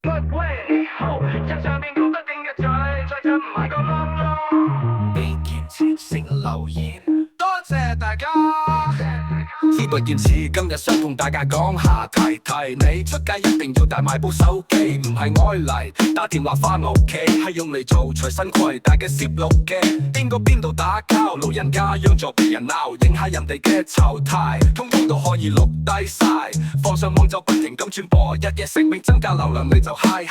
不會後，將上面講得定嘅再浸埋個窿窿。俾件錢成留言，多謝大家。事不宜遲，今日想同大家講下，提你出街一定要帶埋部手機，唔係愛嚟打電話返屋企，係用嚟做隨身攜帶嘅攝錄機。邊度打交，老人家讓座俾人鬧，影下人哋嘅醜態，通通都可以錄低晒，放上網就不停咁傳播，日夜食命增加流量，你就嗨。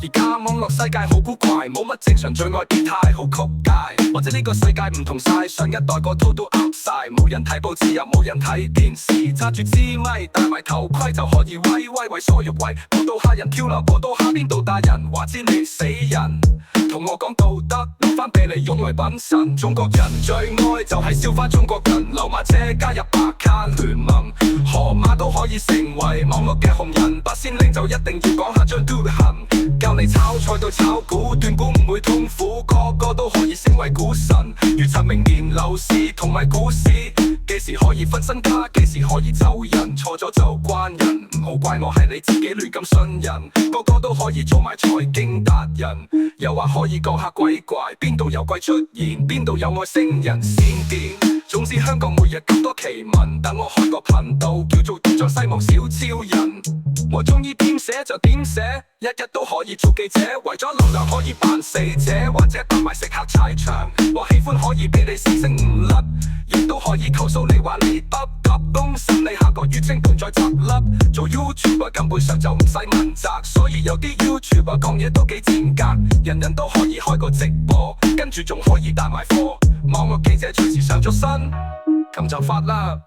而家網絡世界好古怪，冇乜正常，最愛變態好曲解，或者呢個世界唔同晒，上一代個套都 out 晒，冇人睇報紙又冇人睇電視，揸住支咪戴埋頭盔就可以為所欲為，播到嚇人跳樓，播到嚇邊度大人，話知你死人，同我講道德，攞返俾你用來品神。中國人最愛就係笑返中國人，流馬車加入白卡聯盟，河馬都可以成為網絡嘅紅人，八仙嶺就一定要講下張嘟行，教你炒菜到炒股，斷估唔會痛苦，個都可以成為股神。預測明年樓市同埋股市，幾時可以分身家，幾時可以走人，錯咗就關人，唔好怪我係你自己亂咁信人，個都可以做埋財經達人，又話可以講下鬼怪，邊度有鬼出現，邊度有外星人閃電，總之香港每日咁多奇聞，等我開個頻道叫做動像西望小超人，我中意點寫就點寫，日日都可以做記者，為咗流量可以扮死者，或者扮埋食客踩場，我喜歡可以俾你星星唔甩，亦都可以投訴你話你不及公審，你下個月清盤再執笠，做 YouTuber 根本上就唔使問責，所以有啲 YouTuber 講嘢都幾賤格，人人都可以開個直播，跟住仲可以帶埋貨，網絡記者隨時上咗身，咁就發啦。